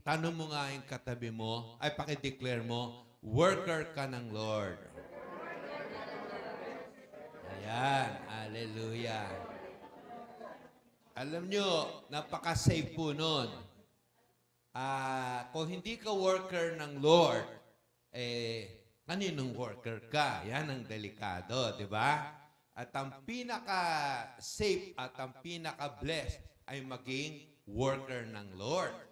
Tanong mo nga yung katabi mo, ay pakideclare mo, worker ka ng Lord. Ayan, hallelujah. Alam nyo, napaka-safe po nun. Kung hindi ka worker ng Lord, kaninong worker ka? Yan ang delikado, di ba? At ang pinaka-safe at ang pinaka-blessed ay maging worker ng Lord.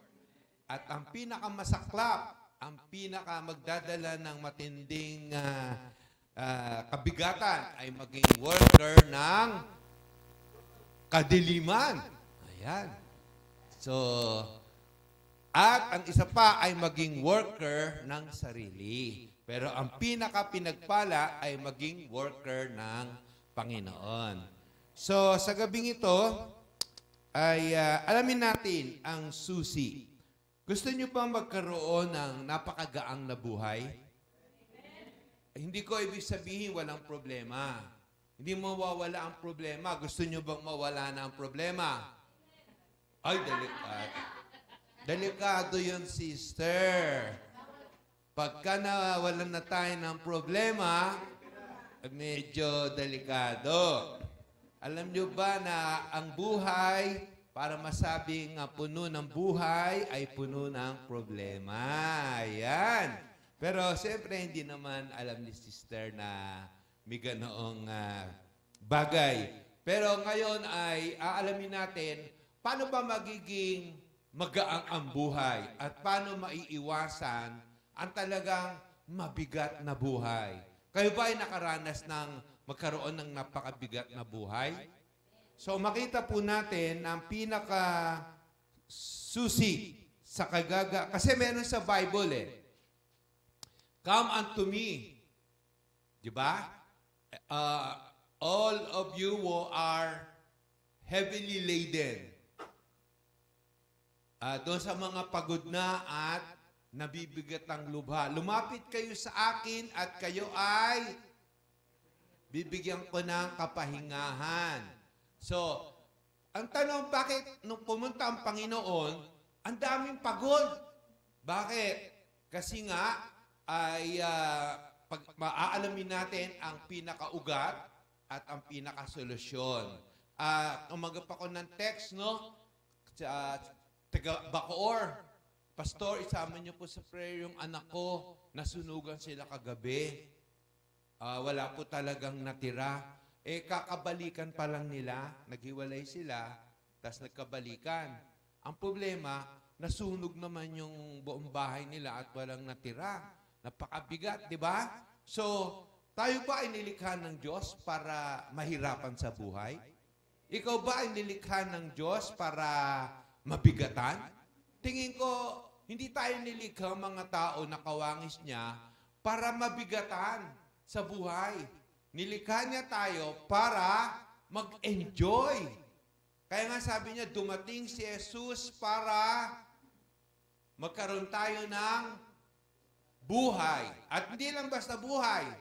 At ang pinakamasaklap, ang pinakamagdadala ng matinding kabigatan ay maging worker ng kadiliman. Ayan. So, at ang isa pa ay maging worker ng sarili. Pero ang pinaka-pinagpala ay maging worker ng Panginoon. So, sa gabing ito, ay alamin natin ang susi. Gusto niyo pa magkaroon ng napakagaang na buhay? Hindi ko ibig sabihin walang problema. Hindi mawawala ang problema. Gusto niyo bang mawala na ang problema? Ay, delikado. Delikado yun, sister. Pagka nawalan na tayo ng problema, medyo delikado. Alam niyo ba na ang buhay, para masabing puno ng buhay, ay puno ng problema. Ayan. Pero siyempre, hindi naman alam ni sister na may ganoong bagay. Pero ngayon ay aalamin natin, paano ba magiging magaang ang buhay? At paano maiiwasan ang talagang mabigat na buhay? Kayo ba ay nakaranas ng magkaroon ng napakabigat na buhay? So makita po natin ang pinaka-susi sa kagaga. Kasi meron sa Bible Come unto me. Diba? All of you who are heavily laden. Doon sa mga pagod na at nabibigat ang lubha. Lumapit kayo sa akin at kayo ay bibigyan ko ng kapahingahan. So, ang tanong, bakit nung pumunta ang Panginoon, ang daming pagod? Bakit? Kasi nga, ay pag maaalamin natin ang pinakaugat at ang pinakasolusyon. Umaga pa ko ng text, no? Taga Bacoor, Pastor, isama niyo po sa prayer yung anak ko, nasunugan sila kagabi. Wala po talagang natira. Kakabalikan pa lang nila, naghiwalay sila, tapos nagkabalikan. Ang problema, nasunog naman yung buong bahay nila at walang natira. Napakabigat, di ba? So, tayo ba ay nilikha ng Diyos para mahirapan sa buhay? Ikaw ba ay nilikha ng Diyos para mabigatan? Tingin ko, hindi tayo nilikha mga tao na kawangis niya para mabigatan sa buhay. Nilikha niya tayo para mag-enjoy. Kaya nga sabi niya, dumating si Jesus para magkaroon tayo ng buhay. At hindi lang basta buhay.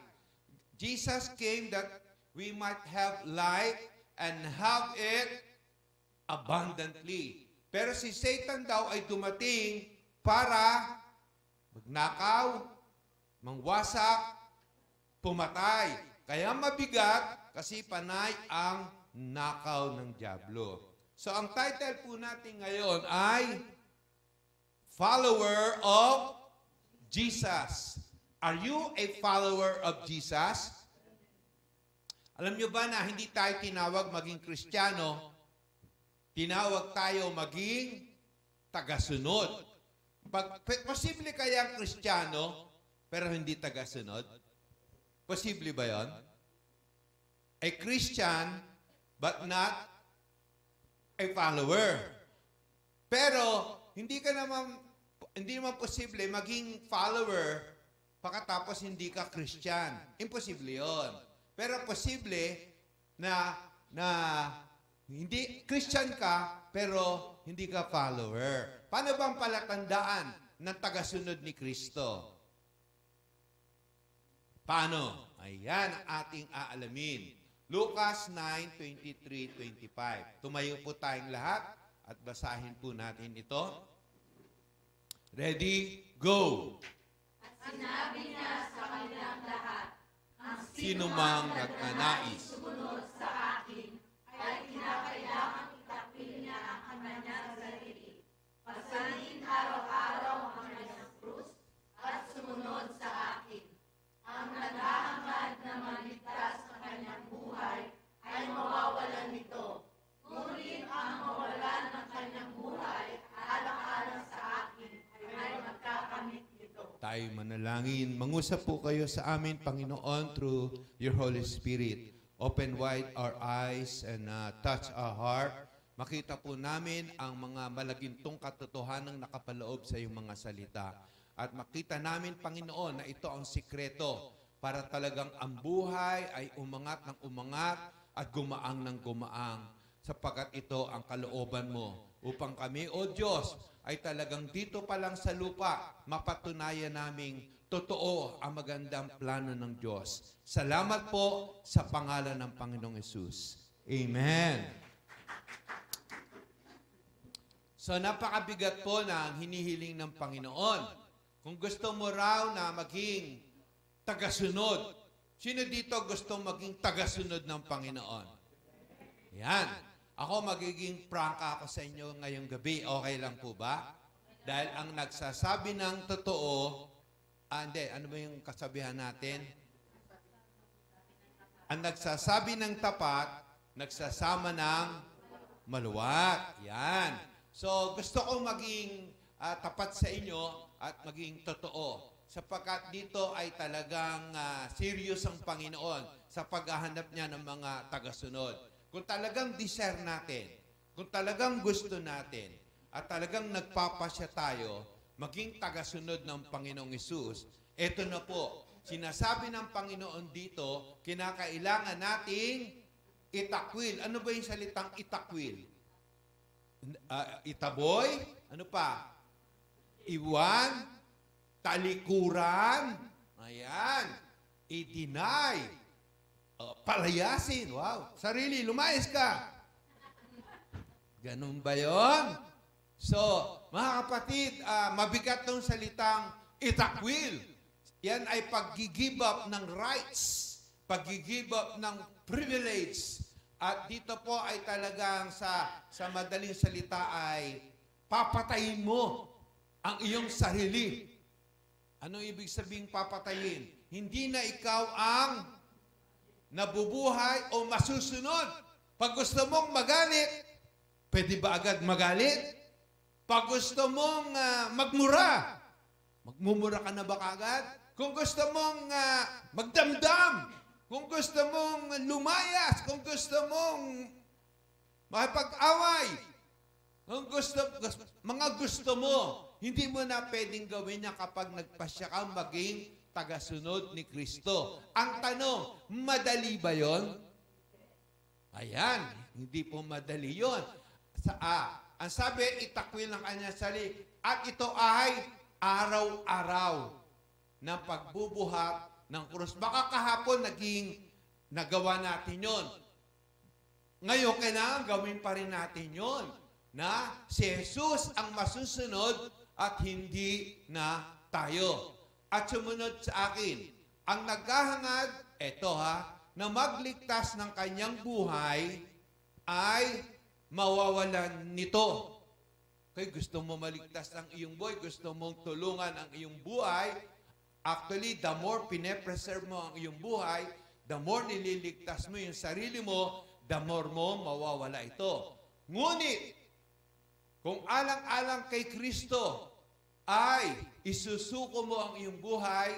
Jesus came that we might have life and have it abundantly. Pero si Satan daw ay dumating para magnakaw, mangwasak, pumatay. Kaya mabigat kasi panay ang nakaw ng dyablo. So ang title po natin ngayon ay Follower of Jesus. Are you a follower of Jesus? Alam nyo ba na hindi tayo tinawag maging Kristiyano, tinawag tayo maging tagasunod. Posible kaya ang Kristiyano pero hindi tagasunod? Posible ba yon? A Christian but not a follower. Pero hindi naman posible maging follower pagkatapos hindi ka Christian. Imposible yon. Pero posible na hindi Christian ka pero hindi ka follower. Paano bang palatandaan ng tagasunod ni Kristo? Paano? Ayan ang ating aalamin. Lucas 9:23-25. Tumayo po tayong lahat at basahin po natin ito. Ready? Go! Sinabi niya sa kanilang lahat, ang Sino mang nagnanais sumunod sa akin ay kinakailangan itakwil niya ang kanyang sarili. Pasanin araw-araw ang kanyang krus at sumunod sa akin. Ang naghahangad na maligtas ang kanyang buhay ay mawawalan nito. Ngunit ang mawalan ng kanyang buhay alang-alang sa akin ay magkakamit nito. Tayo manalangin. Mangusap po kayo sa amin, Panginoon, through your Holy Spirit. Open wide our eyes and touch our heart. Makita po namin ang mga malagintong katotohanang nakapaloob sa iyong mga salita. At makita namin, Panginoon, na ito ang sikreto para talagang ang buhay ay umangat ng umangat at gumaang ng gumaang. Sapagkat ito ang kalooban mo upang kami, O Diyos, ay talagang dito pa lang sa lupa, mapatunayan naming totoo ang magandang plano ng Diyos. Salamat po sa pangalan ng Panginoong Hesus. Amen. So napakabigat po na ang hinihiling ng Panginoon. Kung gusto mo raw na maging tagasunod, sino dito gusto maging tagasunod ng Panginoon? Yan. Ako magiging prangka ako sa inyo ngayong gabi. Okay lang po ba? Dahil ang nagsasabi ng totoo, hindi, ano ba yung kasabihan natin? Ang nagsasabi ng tapat, nagsasama ng maluwat. Yan. So, gusto ko maging tapat sa inyo at maging totoo. Sapagkat dito ay talagang serious ang Panginoon sa paghahanap niya ng mga tagasunod. Kung talagang desire natin, kung talagang gusto natin, at talagang nagpapasya tayo, maging tagasunod ng Panginoong Hesus, eto na po, sinasabi ng Panginoon dito, kinakailangan nating itakwil. Ano ba yung salitang itakwil? Itaboy? Ano pa? Iwan? Talikuran? Ayan. I-deny? Palayasin. Wow. Sarili, lumayas ka. Ganun ba yun? So, mga kapatid, mabigat tong salitang itakwil. Yan ay pag-give up ng rights, pag-give up ng privilege. At dito po ay talagang sa madaling salita ay papatayin mo ang iyong sarili. Anong ibig sabihin papatayin? Hindi na ikaw ang nabubuhay o masusunod. Pag gusto mong magalit, pwede ba agad magalit? Pag gusto mong magmura, magmumura ka na ba kagad? Kung gusto mong magdamdam, kung gusto mong lumayas, kung gusto mong makipag-away, kung mga gusto mo, hindi mo na pwedeng gawin niya kapag nagpasya ka maging tagasunod ni Kristo. Ang tanong, madali ba yon? Ayan, hindi po madali yon. Ang sabi, itakwil ng kanyang sarili. At ito ay araw-araw na pagbubuhat ng krus. Baka kahapon nagawa natin yon. Ngayon, kailangan gawin pa rin natin yon. Na si Jesus ang masusunod at hindi na tayo. At sumunod sa akin. Ang naghahangad, na magligtas ng kanyang buhay ay mawawalan nito. Kaya gusto mo maligtas ang iyong buhay, gusto mong tulungan ang iyong buhay, actually, the more pine-preserve mo ang iyong buhay, the more nililigtas mo yung sarili mo, the more mo mawawala ito. Ngunit, kung alang-alang kay Kristo ay isusuko mo ang iyong buhay,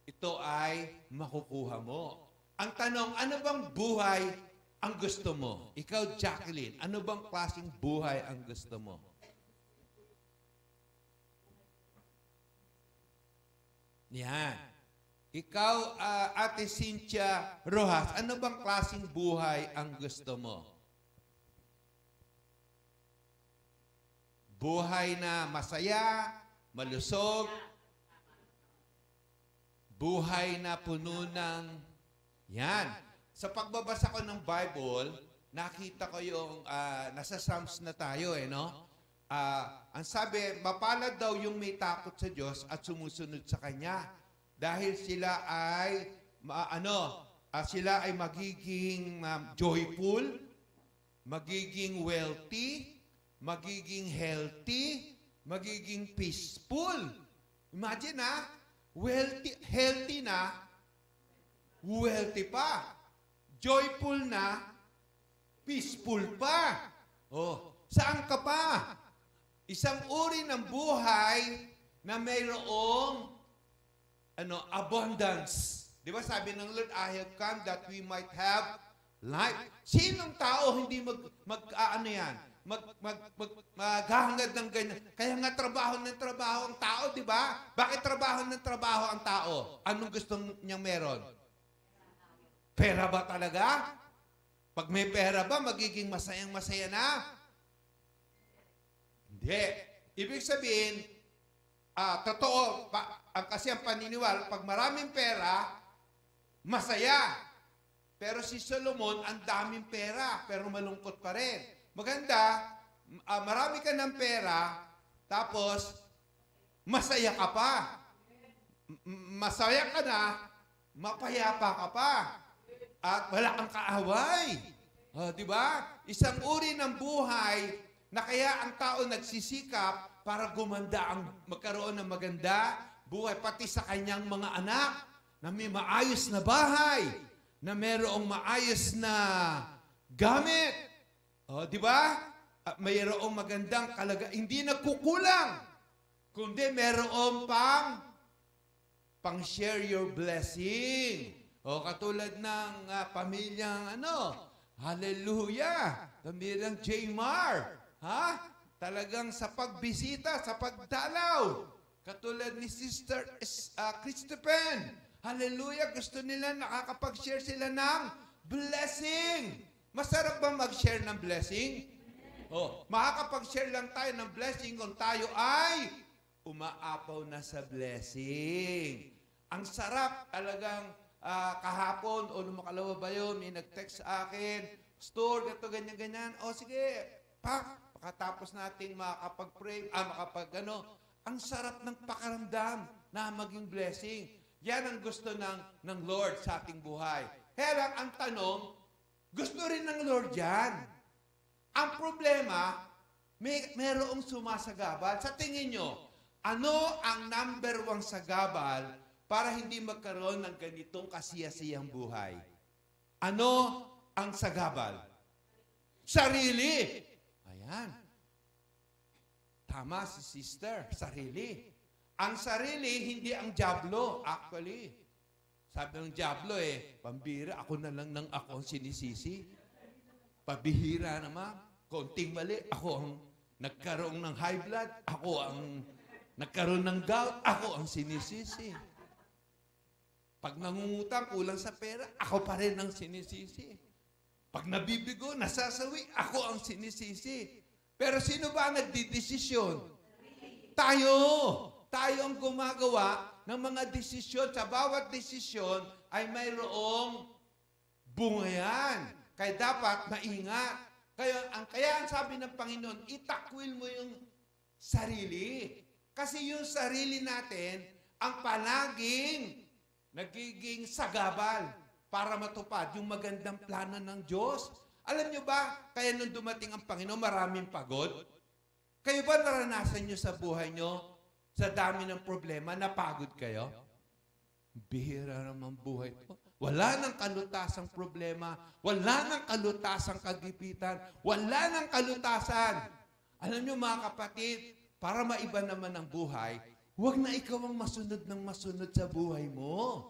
ito ay makukuha mo. Ang tanong, ano bang buhay ang gusto mo? Ikaw, Jacqueline, ano bang klaseng buhay ang gusto mo? Yan. Ikaw, Ate Cynthia Rojas, ano bang klaseng buhay ang gusto mo? Buhay na masaya, malusog, buhay na puno ng yan. Sa pagbabasa ko ng Bible, nakita ko yung nasa Psalms na tayo, no? Ang sabi, mapalad daw yung may takot sa Diyos at sumusunod sa Kanya. Dahil sila ay, sila ay magiging joyful, magiging wealthy, magiging healthy, magiging peaceful. Imagine healthy na, wealthy pa. Joyful na, peaceful pa. Saan ka pa? Isang uri ng buhay na mayroong abundance. Di ba sabi ng Lord, I have come that we might have life. Sinong tao hindi maghahangad ng ganyan? Kaya nga trabaho ng trabaho ang tao, di ba? Bakit trabaho ng trabaho ang tao? Anong gusto niyang meron? Pera ba talaga? Pag may pera ba, magiging masayang-masaya na? Hindi. Ibig sabihin, totoo, kasi ang paniniwala, pag maraming pera, masaya. Pero si Solomon, ang daming pera, pero malungkot pa rin. Maganda, marami ka ng pera, tapos masaya ka pa. Masaya ka na, mapayapa ka pa. At wala kang kaaway. Di ba? Isang uri ng buhay na kaya ang tao nagsisikap para magkaroon ng maganda buhay, pati sa kanyang mga anak, na may maayos na bahay, na mayroong maayos na gamit. Di ba? Mayroong magandang hindi nagkukulang, kundi mayroong pang-share your blessing. Katulad ng pamilyang hallelujah, pamilyang J. Mar. Talagang sa pagbisita, sa pagdalaw. Katulad ni Sister Christopher. Hallelujah, gusto nila nakakapag-share sila ng blessing. Masarap ba mag-share ng blessing? Makakapag-share lang tayo ng blessing kung tayo ay umaapaw na sa blessing. Ang sarap talagang kahapon o makalawa ba yun, may nag-text sa akin, Pastor, gato, ganyan-ganyan. Sige, pakatapos natin makapag-pray, ang sarap ng pakaramdam na maging blessing. Yan ang gusto ng Lord sa ating buhay. Kaya lang, ang tanong, gusto rin ng Lord yan. Ang problema, mayroong sumasagabal. Sa tingin nyo, ano ang number 1 sagabal para hindi magkaroon ng ganitong kasiyasiyang buhay? Ano ang sagabal? Sarili. Ayan. Tama si sister, sarili. Ang sarili, hindi ang dyablo, actually. Sabi ng dyablo pambira, ako na lang ng ako ang sinisisi. Pabihira naman, konting mali, ako ang nagkaroon ng high blood, ako ang nagkaroon ng gout, ako ang sinisisi. Pag nangungutang, kulang sa pera, ako pa rin ang sinisisi. Pag nabibigo, nasasawi, ako ang sinisisi. Pero sino ba ang nagdidesisyon? Tayo! Tayo ang gumagawa ng mga desisyon. Sa bawat desisyon ay mayroong bungayan. Kaya dapat maingat. Kaya ang sabi ng Panginoon, itakwil mo yung sarili. Kasi yung sarili natin, ang palaging nagiging sagabal para matupad yung magandang plano ng Diyos. Alam nyo ba, kaya nung dumating ang Panginoon, maraming pagod? Kayo ba naranasan nyo sa buhay nyo, sa dami ng problema, napagod kayo? Bihira naman buhay to. Wala nang kalutasang problema. Wala nang kalutasang kagipitan. Wala nang kalutasan. Alam nyo mga kapatid, para maiba naman ang buhay, huwag na ikaw ang masunod ng masunod sa buhay mo.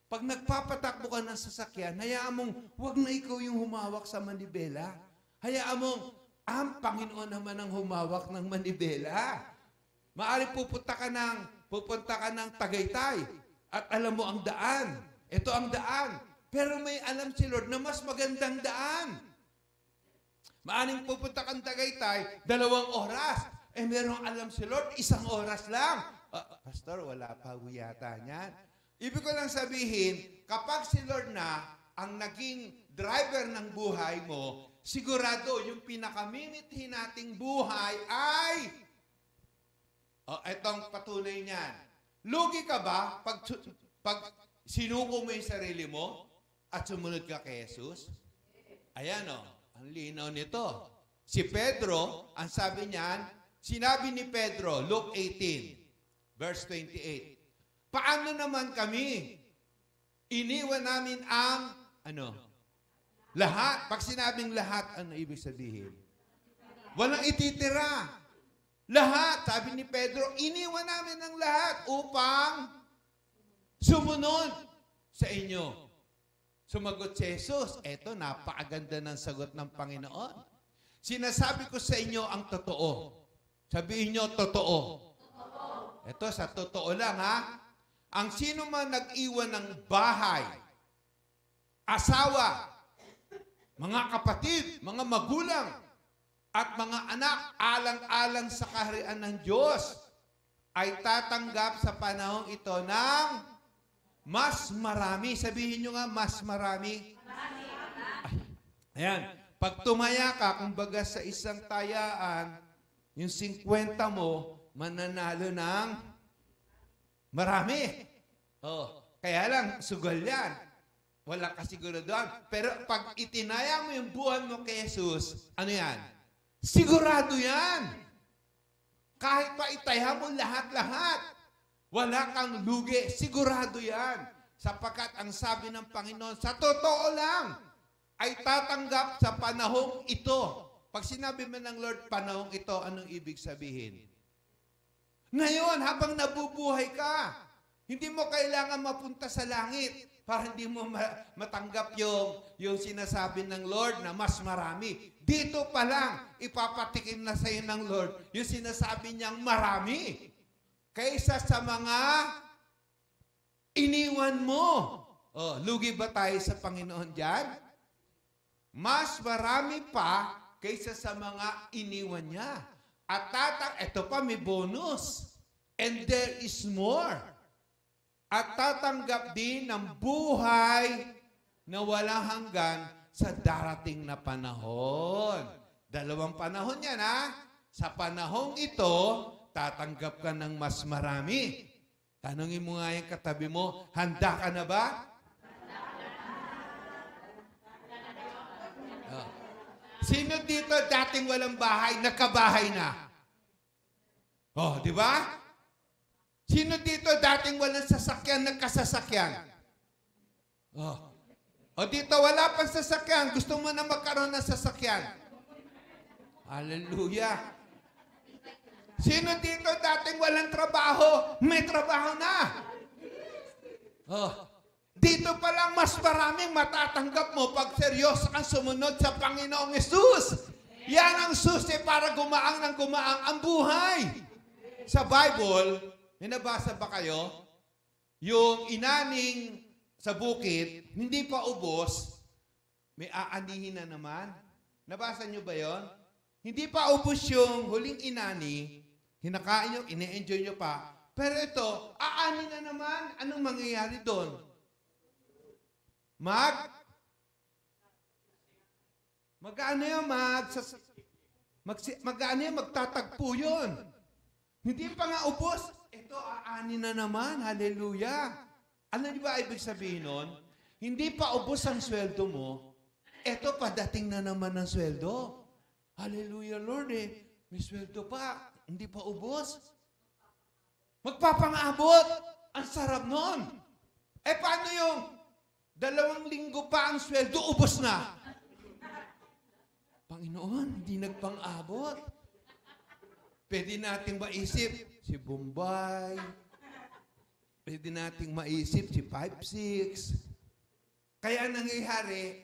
Pag nagpapatakbo ka ng sasakyan, hayaan mong huwag na ikaw yung humawak sa manibela. Hayaan mong ang Panginoon naman ang humawak ng manibela. Maaari pupunta ka ng Tagaytay at alam mo ang daan. Ito ang daan. Pero may alam si Lord na mas magandang daan. Maaring pupunta kang Tagaytay, 2 oras. Merong alam si Lord, 1 oras lang. Pastor, wala pa yata niyan. Ibig ko lang sabihin, kapag si Lord na ang naging driver ng buhay mo, sigurado yung pinakamimithi nating buhay ay, etong patunay niyan. Lugi ka ba pag sinuko mo yung sarili mo at sumunod ka kay Jesus? Ayan ang linaw nito. Si Pedro, ang sabi niyan, sinabi ni Pedro, Luke 18, verse 28, paano naman kami? Iniwan namin ang, lahat. Pag sinabing lahat, ano ibig sabihin? Walang ititira. Lahat, sabi ni Pedro, iniwan namin ang lahat upang sumunod sa inyo. Sumagot si Jesus, eto, napakaganda ng sagot ng Panginoon. Sinasabi ko sa inyo ang totoo. Sabihin nyo, totoo. Ito, sa totoo lang, ha? Ang sino man nag-iwan ng bahay, asawa, mga kapatid, mga magulang, at mga anak alang-alang sa kaharian ng Diyos, ay tatanggap sa panahong ito ng mas marami. Sabihin nyo nga, mas marami. Ayan. Pag tumaya ka, kumbaga sa isang tayaan, yung 50 mo, mananalo ng marami. Kaya lang, sugal yan. Wala kasiguraduhan. Pero pag itinaya mo yung buhay mo kay Jesus, ano yan? Sigurado yan. Kahit pa itaya mo lahat-lahat, wala kang lugi. Sigurado yan. Sapagkat ang sabi ng Panginoon, sa totoo lang, ay tatanggap sa panahong ito. Pag sinabi mo ng Lord, panahong ito, anong ibig sabihin? Ngayon, habang nabubuhay ka, hindi mo kailangan mapunta sa langit para hindi mo matanggap yung sinasabi ng Lord na mas marami. Dito pa lang, ipapatikim na sa'yo ng Lord yung sinasabi niyang marami kaysa sa mga iniwan mo. Lugi ba tayo sa Panginoon dyan? Mas marami pa kaysa sa mga iniwan niya. At ito pa, may bonus. And there is more. At tatanggap din ng buhay na walang hanggan sa darating na panahon. Dalawang panahon yan, ha? Sa panahong ito, tatanggap ka ng mas marami. Tanungin mo nga yung katabi mo, handa ka na ba? Sino dito dating walang bahay, nagkabahay na? Di ba? Sino dito dating walang sasakyan, nagkasasakyan? Dito wala pang sasakyan, gusto mo na magkaroon ng sasakyan? Hallelujah! Sino dito dating walang trabaho, may trabaho na? Dito pa lang mas maraming matatanggap mo pag seryoso kang sumunod sa Panginoong Hesus. Yan ang susi para gumaang ng gumaang ang buhay. Sa Bible, may nabasa ba kayo? Yung inaning sa bukid, hindi pa ubos, may aanihin na naman. Nabasa nyo ba yon? Hindi pa ubos yung huling inani, hinakain nyo, ine-enjoy nyo pa. Pero ito, aanin na naman. Anong mangyayari doon? Magtatagpo yun. Hindi pa nga ubos. Ito, aanin na naman. Hallelujah. Ano di ba ibig sabihin nun? Hindi pa ubos ang sweldo mo. Ito, padating na naman ang sweldo. Hallelujah, Lord may sweldo pa. Hindi pa ubos. Magpapangabot. Ang sarap nun. Paano yung 2 linggo pa ang sweldo, ubos na? Panginoon, hindi nagpang-abot. Pwede nating maisip si Bombay. Pwede nating maisip si 5-6. Kaya nangyayari,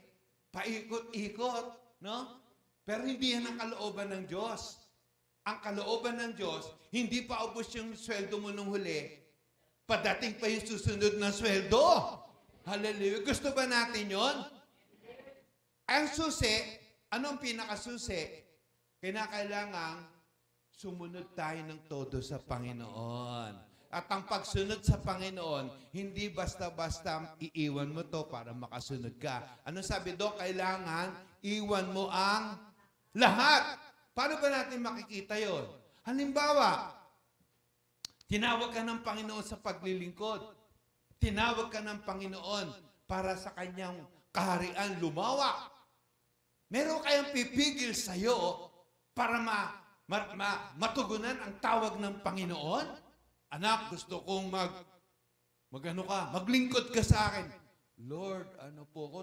paikot-ikot, no? Pero hindi yan ang kalooban ng Diyos. Ang kalooban ng Diyos, hindi pa ubos yung sweldo mo nung huli, padating pa yung susunod na sweldo. Hallelujah. Gusto ba natin yon? Ang susi, anong pinakasusi? Kinakailangan sumunod tayo ng todo sa Panginoon. At ang pagsunod sa Panginoon, hindi basta-basta iiwan mo to para makasunod ka. Ano sabi doon? Kailangan iwan mo ang lahat. Paano ba natin makikita yon? Halimbawa, tinawag ka ng Panginoon sa paglilingkod. Tinawag ka ng Panginoon para sa kanyang kaharian lumawak. Meron kayang pipigil sa'yo para matugunan ang tawag ng Panginoon? Anak, gusto kong maglingkod ka sa akin. Lord,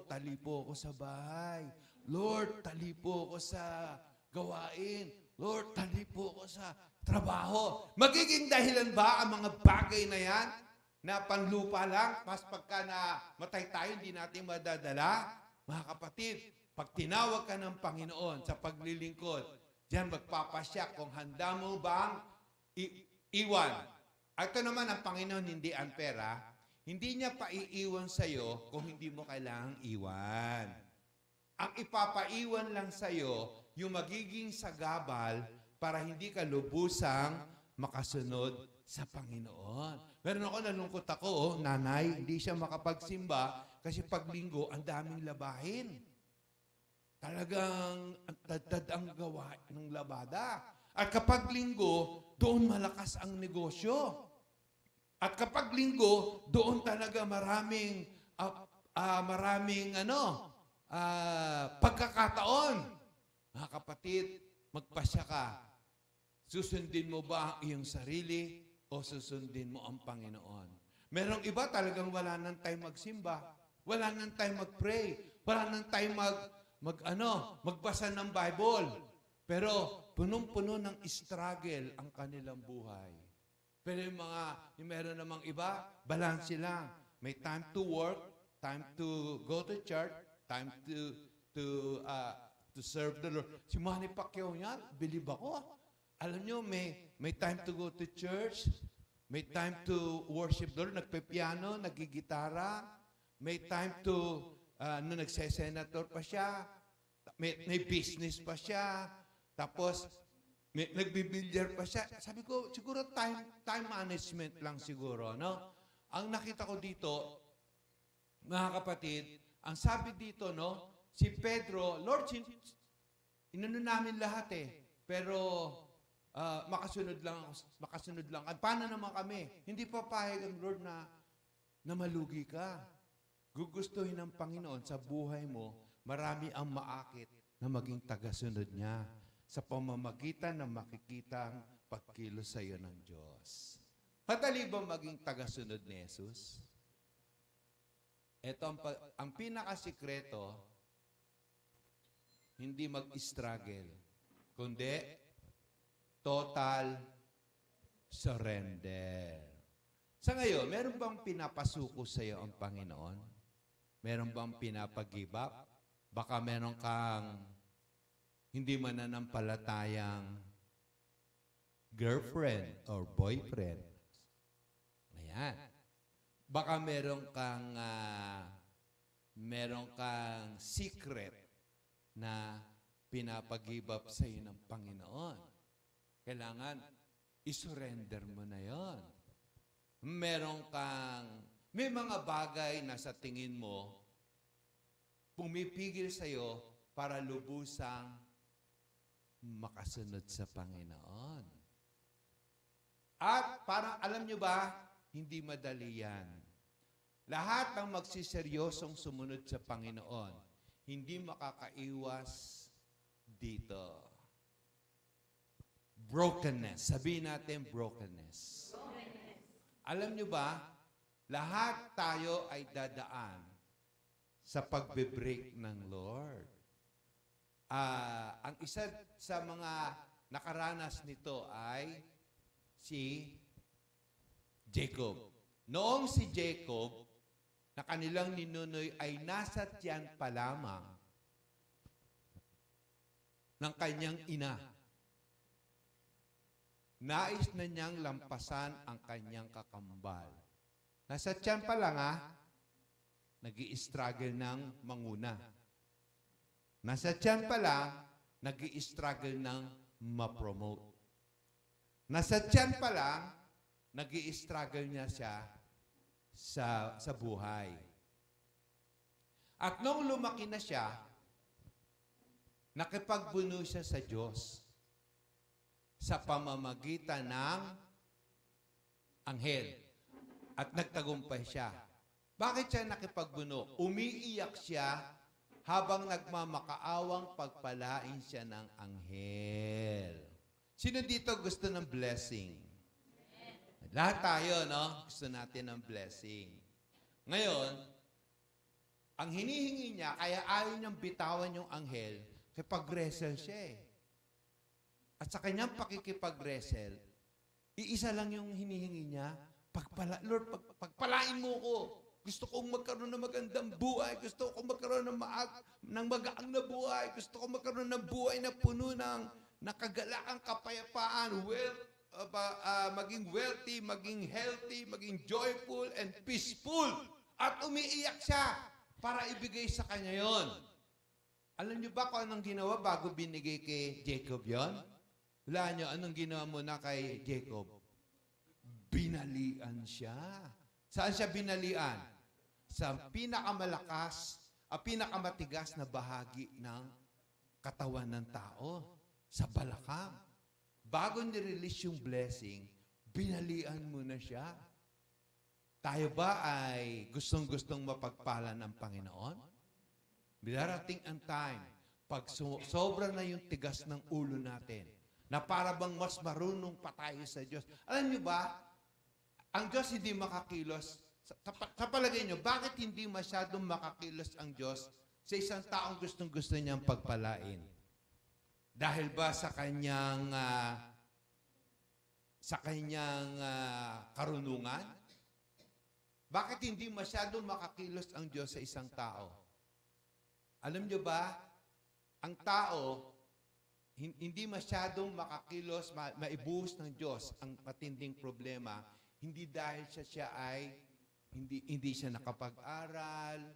tali po ako sa bahay. Lord, tali po ako sa gawain. Lord, tali po ako sa trabaho. Magiging dahilan ba ang mga bagay na yan na panlupa lang, mas pagka na matay tayo, hindi natin madadala? Mga kapatid, pag tinawag ka ng Panginoon sa paglilingkod, diyan magpapasya kung handa mo bang iwan. Ito naman ang Panginoon, hindi unfair, ha? Hindi niya paiiwan sa'yo kung hindi mo kailangang iwan. Ang ipapaiwan lang sa'yo, yung magiging sagabal para hindi ka lubusang makasunod sa Panginoon. Meron ako, nalungkot ako, nanay, hindi siya makapagsimba kasi pag linggo, ang daming labahin. Talagang tad ang gawa ng labada. At kapag linggo, doon malakas ang negosyo. At kapag linggo, doon talaga maraming pagkakataon. Mga kapatid, magpasya ka. Susundin mo ba ang iyong sarili o susundin mo ang Panginoon? Merong iba talagang wala nang time magsimba. Wala nang time mag-pray. Wala nang time magbasa ng Bible. Pero punong-puno ng struggle ang kanilang buhay. Pero yung meron namang iba, balance lang. May time to work, time to go to church, time to serve the Lord. Si Manny Pacquiao yan, believe ako. Alam nyo, may time to go to church, may time to worship the Lord, nagpe-piano, nagigitara, may time to, nagse-senator pa siya, may business pa siya, tapos, nagbibilyar pa siya. Sabi ko, siguro time management lang siguro, no? Ang nakita ko dito, mga kapatid, ang sabi dito, no? Si Pedro, Lord, inano namin lahat eh. Pero, makasunod lang. At paano naman kami? Hindi papayag ang Lord na malugi ka. Gugustuhin ng Panginoon sa buhay mo, marami ang maakit na maging tagasunod niya sa pamamagitan ng makikitang pagkilos sa iyo ng Diyos. Madali ba maging tagasunod ni Jesus? Ito ang pinakasikreto, hindi mag-struggle, kundi total surrender. Sa ngayon, meron bang pinapasuko sa iyo ang Panginoon? Meron bang pinapag-give up? Baka meron kang hindi mananampalatayang girlfriend or boyfriend. Ayan. Baka meron kang secret na pinapag-give up sa iyo ng Panginoon. Kailangan isurrender mo na yon. May mga bagay na sa tingin mo, pumipigil sa iyo para lubusang makasunod sa Panginoon. At parang alam nyo ba, hindi madali yan. Lahat ng magsiseryosong sumunod sa Panginoon, hindi makakaiwas dito. Brokenness. Sabihin natin brokenness. Alam nyo ba, lahat tayo ay dadaan sa pagbe-break ng Lord. Ang isa sa mga nakaranas nito ay si Jacob. Noong si Jacob, na kanilang ninunoy ay nasa tiyan pa lamang ng kanyang ina. Nais na niyang lampasan ang kanyang kakambal. Nasa tiyan pa lang nag-i-struggle ng manguna. Nasa tiyan pa lang, nag-i-struggle ng ma-promote. Nasa tiyan pa lang, nag-i-struggle niya siya sa buhay. At nung lumaki na siya, nakipagbuno siya sa Diyos sa pamamagitan ng anghel. At nagtagumpay siya. Bakit siya nakipagbuno? Umiiyak siya habang nagmamakaawang pagpalain siya ng anghel. Sino dito gusto ng blessing? Lahat tayo, no? Gusto natin ng blessing. Ngayon, ang hinihingi niya, kaya ayaw niyang bitawan yung anghel, kipag-wrestle siya eh. At sa kanyang pakikipag-wrestle, iisa lang yung hinihingi niya, Lord, pagpalain mo ko. Gusto kong magkaroon ng magandang buhay. Gusto kong magkaroon ng magaang na buhay. Gusto kong magkaroon ng buhay na puno ng nakagalaang kapayapaan, maging wealthy, maging healthy, maging joyful, and peaceful. At umiiyak siya para ibigay sa kanya yon. Alam niyo ba kung anong ginawa bago binigay kay Jacob yon? Wala niyo, anong ginawa muna kay Jacob? Binalian siya. Saan siya binalian? Sa pinakamatigas na bahagi ng katawan ng tao. Sa balakang. Bago nirelease yung blessing, binalian mo na siya. Tayo ba ay gustong-gustong mapagpala ng Panginoon? Darating ang time, pag sobra na yung tigas ng ulo natin, na para bang mas marunong pa tayo sa Diyos. Alam niyo ba, ang Diyos hindi makakilos. Sa palagay niyo, bakit hindi masyadong makakilos ang Diyos sa isang taong gustong-gusto niyang pagpalain? Dahil ba sa kanyang karunungan? Bakit hindi masyadong makakilos ang Diyos sa isang tao? Alam niyo ba, ang tao, hindi masyadong makakilos, maibuhos ng Diyos ang matinding problema, hindi dahil siya ay hindi siya nakapag-aral,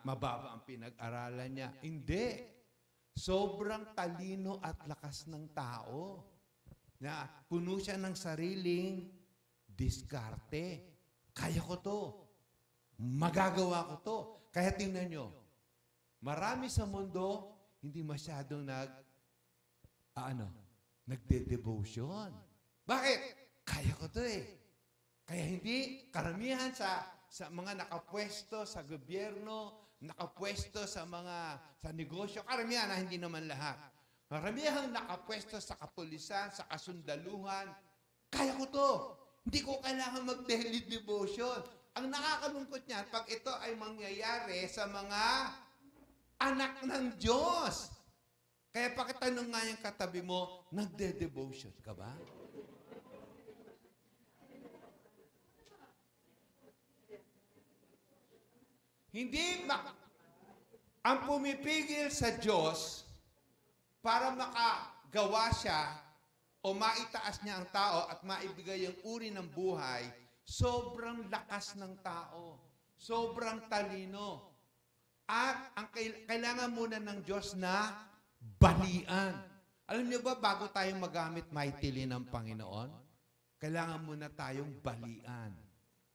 mababa ang pinag-aralan niya. Hindi. Sobrang talino at lakas ng tao na puno siya ng sariling diskarte. Kaya ko to. Magagawa ko to. Kaya tingnan nyo, marami sa mundo hindi masyadong nagde-devotion. Bakit? Kaya ko to eh. Kaya hindi, karamihan sa mga nakapwesto sa gobyerno, nakapwesto sa negosyo, karamihan na hindi naman lahat. Karamihan nakapwesto sa kapulisan, sa kasundaluhan, kaya ko to. Hindi ko kailangan mag-daily devotion. Ang nakakalungkot niyan, pag ito ay mangyayari sa mga anak ng Diyos. Kaya pakitanong nga yung katabi mo, nagde-devotion ka ba? Ang pumipigil sa Diyos para makagawa siya o maitaas niya ang tao at maibigay ang uri ng buhay, sobrang lakas ng tao, sobrang talino. At ang kailangan muna ng Diyos na balian. Alam niyo ba, bago tayong magamit mightily ng Panginoon, kailangan muna tayong balian.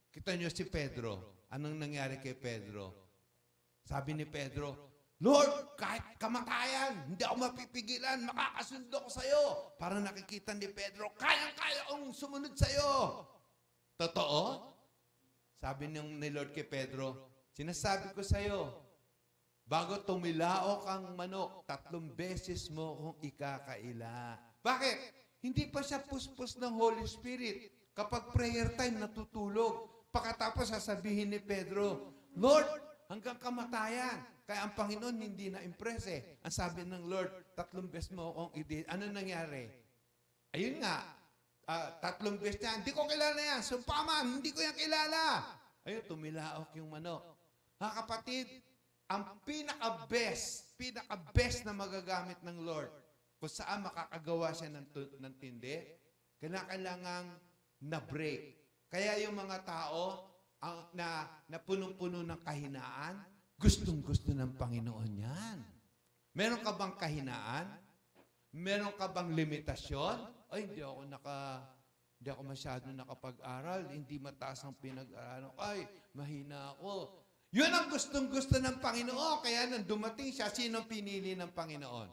Kita niyo si Pedro. Anong nangyari kay Pedro? Sabi ni Pedro, Lord, kahit kamatayan, hindi ako mapipigilan, makakasundo ko sa'yo. Para nakikita ni Pedro, kayang-kaya akong sumunod sa'yo. Totoo? Sabi ni Lord kay Pedro, sinasabi ko sa'yo, bago tumilaok ang manok, 3 beses mo kung ikakaila. Bakit? Hindi pa siya puspos ng Holy Spirit. Kapag prayer time, natutulog. Pagkatapos sasabihin ni Pedro, Lord, hanggang kamatayan. Kaya ang Panginoon hindi na-impress eh. Ang sabi ng Lord, 3 beses mo akong ano nangyari? Ayun nga, 3 beses niya, hindi ko kilala yan. Sumpaman, hindi ko yan kilala. Ayun, tumilaok yung manok. Mga kapatid, ang pinaka-best na magagamit ng Lord, kung saan makakagawa siya ng tindi, kailangang na-break. Kaya yung mga tao na punong-puno ng kahinaan, gustong-gusto ng Panginoon yan. Meron ka bang kahinaan? Meron ka bang limitasyon? Ay, hindi ako Hindi ako masyado nakapag-aral, hindi mataas ang pinag-aralan. Ay, mahina ako. Yun ang gustong-gusto ng Panginoon. Kaya nang dumating siya, sino pinili ng Panginoon?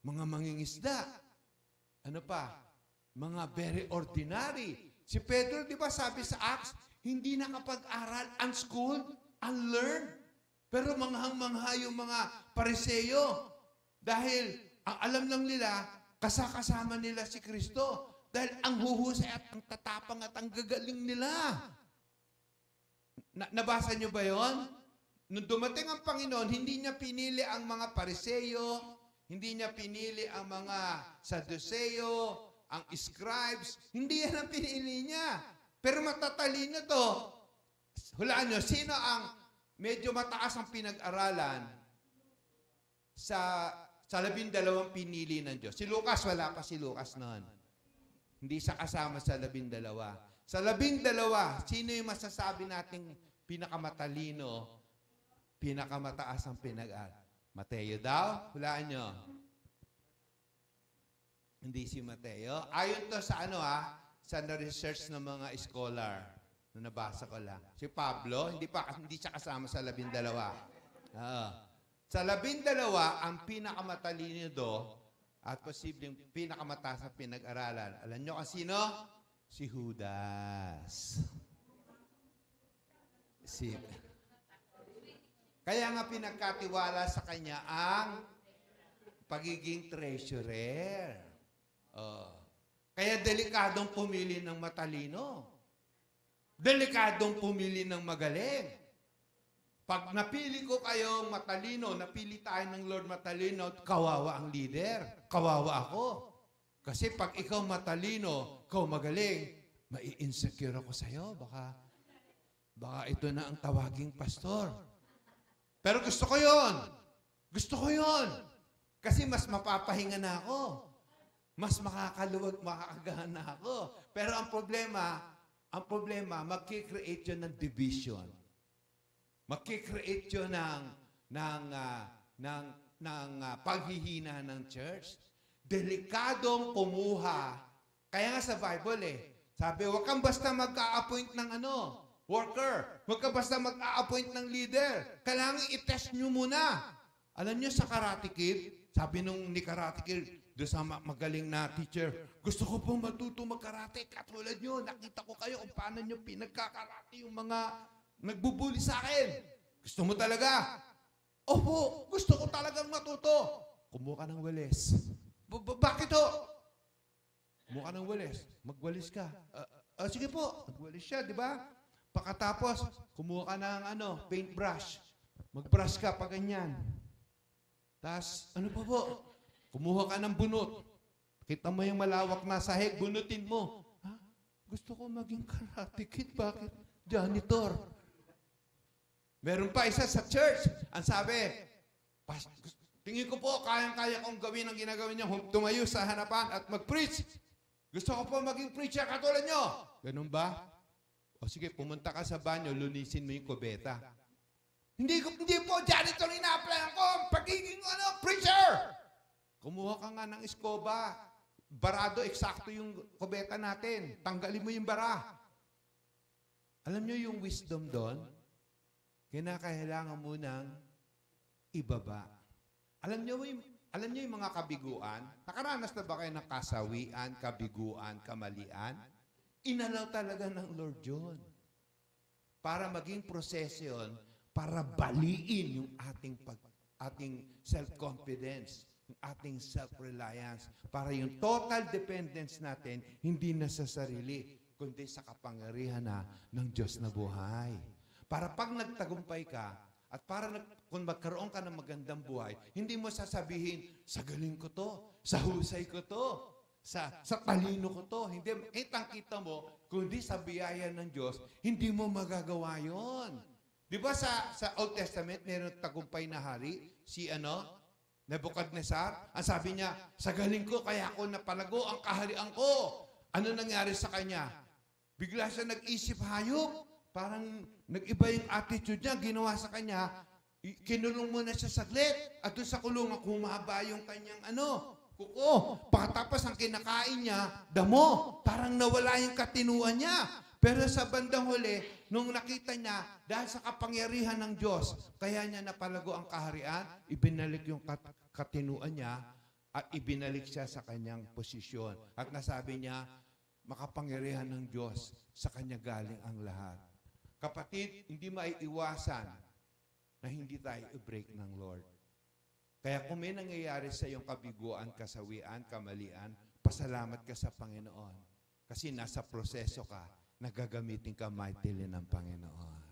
Mga mangingisda. Ano pa? Mga very ordinary. Si Pedro, di ba sabi sa Acts, hindi nakapag-aral, unschooled, unlearned. Pero manghang-mangha yung mga Pariseo. Dahil ang alam lang nila, kasama nila si Kristo. Dahil ang huhusay at ang tatapang at ang gagaling nila. Nabasa niyo ba yon? Nung dumating ang Panginoon, hindi niya pinili ang mga Pariseo, hindi niya pinili ang mga Saduseo, ang scribes. Hindi yan ang pinili niya. Pero matatalino to. Hulaan niyo, sino ang medyo mataas ang pinag-aralan sa 12 pinili ng Diyos? Si Lucas, wala pa si Lucas noon. Hindi siya kasama sa 12. Sa 12, sino yung masasabi nating pinakamatalino, pinakamataas ang pinag-aral? Mateo daw? Hulaan nyo. Hindi si Mateo. Ayon to sa sa na-research ng mga scholar na nabasa ko lang. Si Pablo, hindi siya kasama sa 12. Sa 12, ang pinakamatalino do at posibleng pinakamataas na pinag-aralan. Alam nyo sino? Si Judas. Kaya nga pinagkatiwala sa kanya ang pagiging treasurer. Kaya delikadong pumili ng matalino. Delikadong pumili ng magaling. Pag napili ko kayong matalino, napili tayo ng Lord matalino, kawawa ang leader. Kawawa ako. Kasi pag ikaw matalino, ikaw magaling, mai-insecure ako sa'yo. Baka ito na ang tawaging pastor. Pero gusto ko yon. Gusto ko yon. Kasi mas mapapahinga na ako. Mas makakaluwag, makakagahan na ako. Pero ang problema, magkikreate yun ng division. Magkikreate yun ng paghihina ng church. Delikadong kumuha. Kaya nga sa Bible sabi, huwag kang basta mag-a-appoint ng worker. Huwag kang basta mag-a-appoint ng leader. Kailangan i-test nyo muna. Alam nyo sa Karate Kid, sabi nung ni Karate Kid, doon sa magaling na teacher, gusto ko pong matuto mag-karate. Katulad nyo, nakita ko kayo kung paano nyo pinagkakarate yung mga nagbubuli sa akin. Gusto mo talaga? Opo, gusto ko talagang matuto. Kumuha ka ng walis. Bakit ho? Kumuha ka ng walis. Magwalis ka. Sige po, magwalis siya, di ba? Pagkatapos, kumuha ka ng paintbrush. Mag-brush ka pa ganyan. Tapos, ano pa po? Kumuha ka ng bunot. Kita mo yung malawak na sahig, bunutin mo. Ha? Gusto ko maging karate kid. Bakit? Janitor. Meron pa isa sa church. Ang sabi, tingin ko po, kayang-kaya kong gawin ang ginagawin niyo. Tumayo sa hanapan at mag-preach. Gusto ko po maging preacher katulad niyo. Ganun ba? O sige, pumunta ka sa banyo, lunisin mo yung kubeta. Hindi po, janitor ina-applyan ko. Pagiging preacher. Kumuha ka nga ng eskoba. Barado, eksakto yung kubeta natin. Tanggalin mo yung bara. Alam nyo yung wisdom doon? Kinakailangan mo nang ibaba. Alam nyo yung mga kabiguan? Nakaranas na ba kayo ng kasawian, kabiguan, kamalian? Inalaw talaga ng Lord yun. Para maging prosesyon, para baliin yung ating self-confidence, yung ating self-reliance, para yung total dependence natin, hindi na sa sarili, kundi sa kapangyarihan ng Diyos na buhay. Para pag nagtagumpay ka, at para kung magkaroon ka ng magandang buhay, hindi mo sasabihin, sa galing ko to, sa husay ko to, sa talino ko to. Hindi, kitang-kita mo, kundi sa biyaya ng Diyos, hindi mo magagawa yon. Di ba sa Old Testament, mayroong tagumpay na hari, si Nebuchadnezzar? Ang sabi niya, sa galing ko, kaya ako napalago ang kaharian ko. Ano nangyari sa kanya? Bigla siya nag-isip hayop. Parang nag-iba yung attitude niya, ginawa sa kanya, kinulong mo na siya saglit. At doon sa kulungan, kumaba yung kanyang kuko. Pagkatapos ang kinakain niya, damo. Parang nawala yung katinuan niya. Pero sa bandang huli, nung nakita niya, dahil sa kapangyarihan ng Diyos, kaya niya napalago ang kaharian, ibinalik yung katinuan niya, at ibinalik siya sa kanyang posisyon. At nasabi niya, makapangyarihan ng Diyos, sa kanya galing ang lahat. Kapatid, hindi maiiwasan na hindi tayo i-break ng Lord. Kaya kung may nangyayari sa iyong kabiguan, kasawian, kamalian, pasalamat ka sa Panginoon. Kasi nasa proseso ka, nagagamitin ka mightily ng Panginoon.